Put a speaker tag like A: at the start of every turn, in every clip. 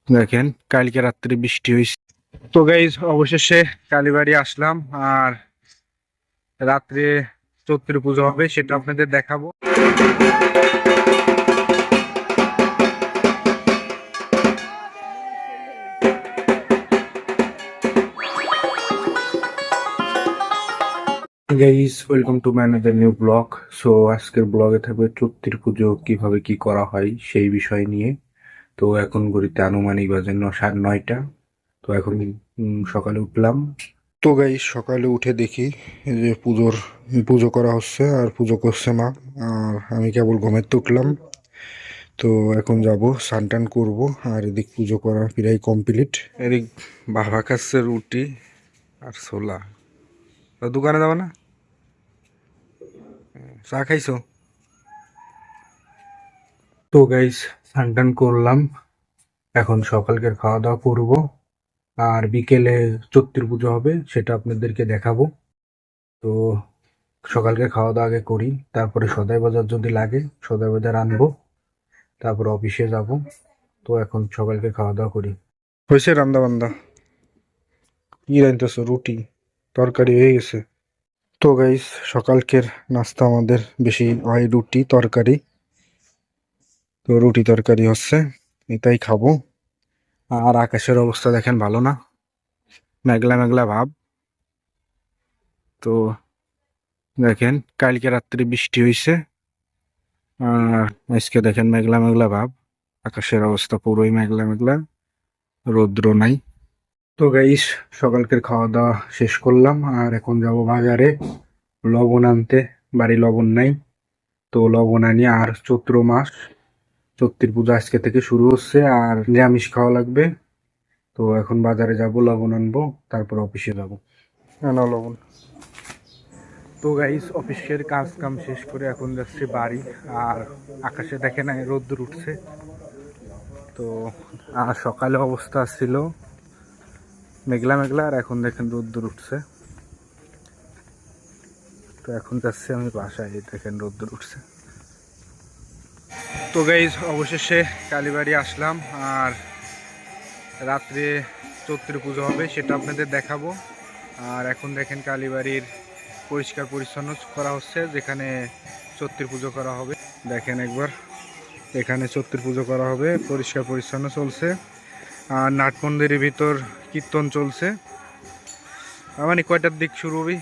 A: দেখেন কালকে রাত্রে বৃষ্টি হয়েছে। তো গাইজ অবশেষে কালীবাড়ি আসলাম, আর রাত্রে চৈত্র পুজো হবে সেটা আপনাদের দেখাবো। Guys welcome to my another new blog. So আজকের ব্লগে থাকবে চৈত্র পুজো কিভাবে কি করা হয় সেই বিষয় নিয়ে। তো এখন ঘড়িতে আনুমানিক বাজে 9:30। তো এখন সকালে উঠলাম। তো গাইজ সকালে উঠে দেখি এই যে পুজো করা হচ্ছে, আর পুজো করছে মা। আর আমি কেবল ঘুমাতে উঠলাম। তো এখন যাব স্নান টান করবো, আর এদিক পুজো করা প্রায় কমপ্লিট। এদিক বাবা খাচ্ছে রুটি আর ছোলা। তো দোকানে যাবো না? চা খাইছো? তো গাইস স্নান টান করলাম, এখন সকালকার খাওয়া দাওয়া করব, আর বিকেলে চৈত্র পুজো হবে সেটা আপনাদেরকে দেখাবো। তো সকালকে খাওয়া দাওয়া আগে করি, তারপরে সদাই বাজার যদি লাগে সদাই বাজার আনবো, তারপর অফিসে যাব। তো এখন সকালকে খাওয়া দাওয়া করি। হয়েছে রান্দা বান্দা? কি রাঁধতেছো? রুটি তরকারি হয়ে গেছে। তো গাইস সকালকের নাস্তা আমাদের বেশি হয় রুটি তরকারি। তো রুটি তরকারি হচ্ছে, এটাই খাবো। আর আকাশের অবস্থা দেখেন, ভালো না, মেঘলা মেঘলা ভাব। তো দেখেন কালকে রাত্রে বৃষ্টি হয়েছে, আর আজকে দেখেন মেঘলা মেঘলা ভাব। আকাশের অবস্থা পুরোই মেঘলা মেঘলা, রৌদ্র নাই। তো গাইস সকালকের খাওয়া দাওয়া শেষ করলাম, আর এখন যাব বাজারে লবণ আনতে। বাড়ি লবণ নাই, তো লবণ আনি। আর চৈত্র মাস, চৈত্রের পূজা আজকে থেকে শুরু হচ্ছে, আর নিরামিষ খাওয়া লাগবে। তো এখন বাজারে যাব, লবণ আনবো, তারপর অফিসে যাব। আনা লবণ। তো গাইস অফিসের কাজ কাম শেষ করে এখন যাচ্ছি বাড়ি। আর আকাশে দেখেন রোদ্দুর উঠছে। তো আর সকালে অবস্থা ছিল মেঘলা মেঘলা, আর এখন দেখেন রোদ্দুর উঠছে। তো এখন যাচ্ছি আমি বাসায়, দেখেন রোদ্দুর উঠছে। তো গাইস অবশেষে কালীবাড়ি আসলাম, আর রাত্রে চৈত্র পুজো হবে সেটা আপনাদের দেখাবো। আর এখন দেখেন কালীবাড়ির পরিষ্কার পরিচ্ছন্ন করা হচ্ছে, যেখানে চৈত্র পুজো করা হবে। দেখেন একবার, এখানে চৈত্র পুজো করা হবে, পরিষ্কার পরিচ্ছন্ন চলছে। আর নাট মন্দিরের ভিতর কীর্তন চলছে। মানে কয়টার দিক শুরু হবে?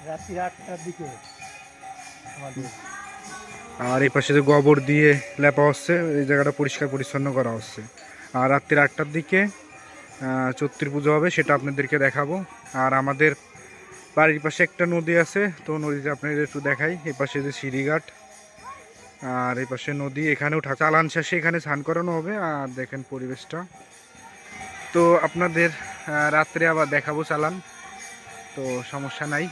B: রাত্রি 8টার দিকে আমাদের।
A: আর এই পাশে যে গোবর দিয়ে লেপা হচ্ছে, এই জায়গাটা পরিষ্কার পরিচ্ছন্ন করা হচ্ছে। আর রাত্রি 8টার দিকে চৈত্র পুজো হবে, সেটা আপনাদেরকে দেখাবো। আর আমাদের বাড়ির পাশে একটা নদী আছে, তো নদীতে আপনাদের একটু দেখাই। এই পাশে যে সিঁড়িঘাট, আর এই পাশে নদী, এখানেও চালান শেষে এখানে স্নান করানো হবে। আর দেখেন পরিবেশটা। তো আপনাদের রাত্রে আবার দেখাবো চালান, তো সমস্যা নাই।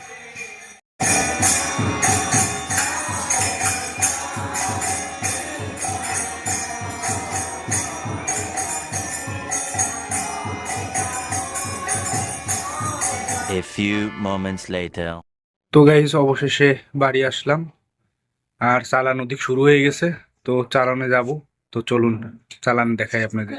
C: A few moments later.
A: তো গাইস অবশেষে বাড়ি আসলাম, আর চালান ওদিক শুরু হয়ে গেছে। তো চালানে যাব, তো চলুন চালান দেখাই আপনাদের।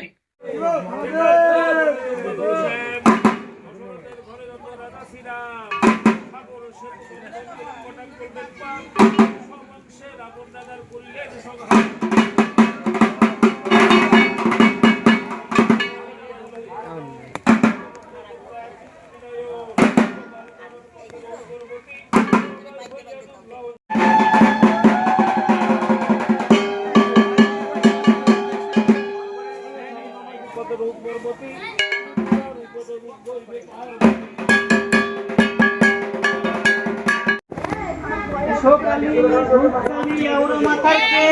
B: সকালি আউড়ো মাথায় কে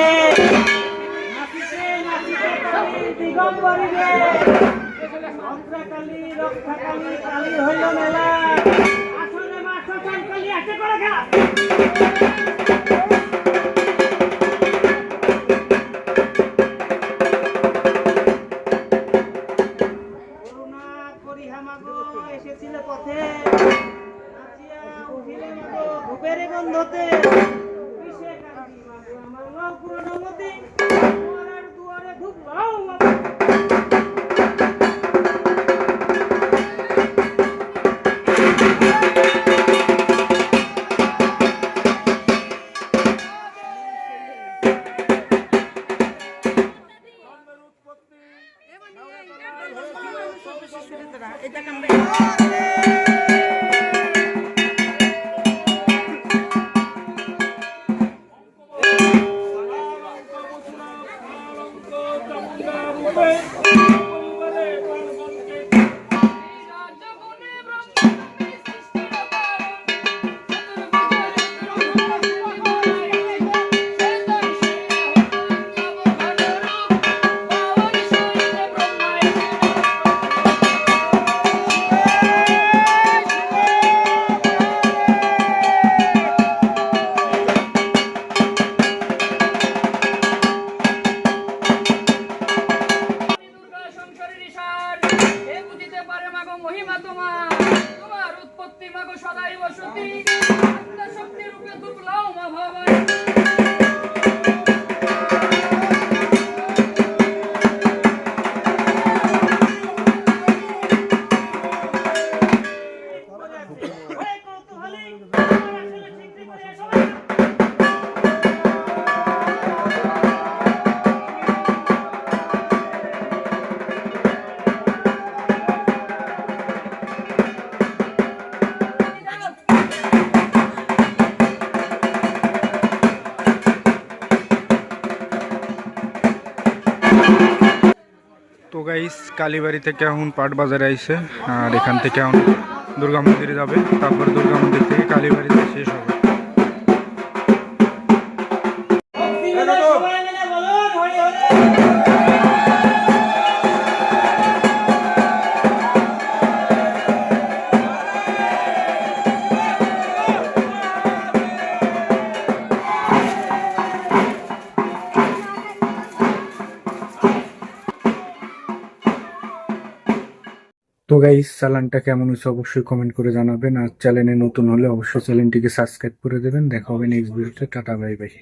B: নাচিতে নাচিতে কালী দিগম্বরী রে, অন্ধ্রকালী রক্ষাকালী কালী হইল মেলা, আসলে মা শ্মশান কালী আছে করে খেলা। করুণা করি হামাগো এসেছিল পথে, নাচিয়া উঠিলে মাগো ধূপের গন্ধতে, বিষে কান্দি মাগো আমার লও পুরনো মতি, দুয়ারে দুয়ারে ধূপ লও।
D: মহিমা তোমার তোমার উৎপত্তি মাগো সদাই বসতি শক্তি রূপে দুর্লভ মা ভবানী
B: ওরে কৌতূহলী আমার আসলে স্বীকৃতি করে সবাই
A: তো গাইস কালীবাড়ি থেকে এখন পাট বাজারে আইছে আর এখান থেকে এখন দুর্গা মন্দিরে যাবে, তারপর দুর্গা মন্দির থেকে কালীবাড়িতে শেষ হবে।
B: সবাই মিলে বলুন হরি হরি।
A: তো গাইস চ্যানেলটা কেমন হয়েছে অবশ্যই কমেন্ট করে জানাবেন, আর চ্যানেলে নতুন হলে অবশ্যই চ্যানেলটিকে সাবস্ক্রাইব করে দেবেন। দেখা হবে নেক্সট ভিডিওতে। Tata bye bye.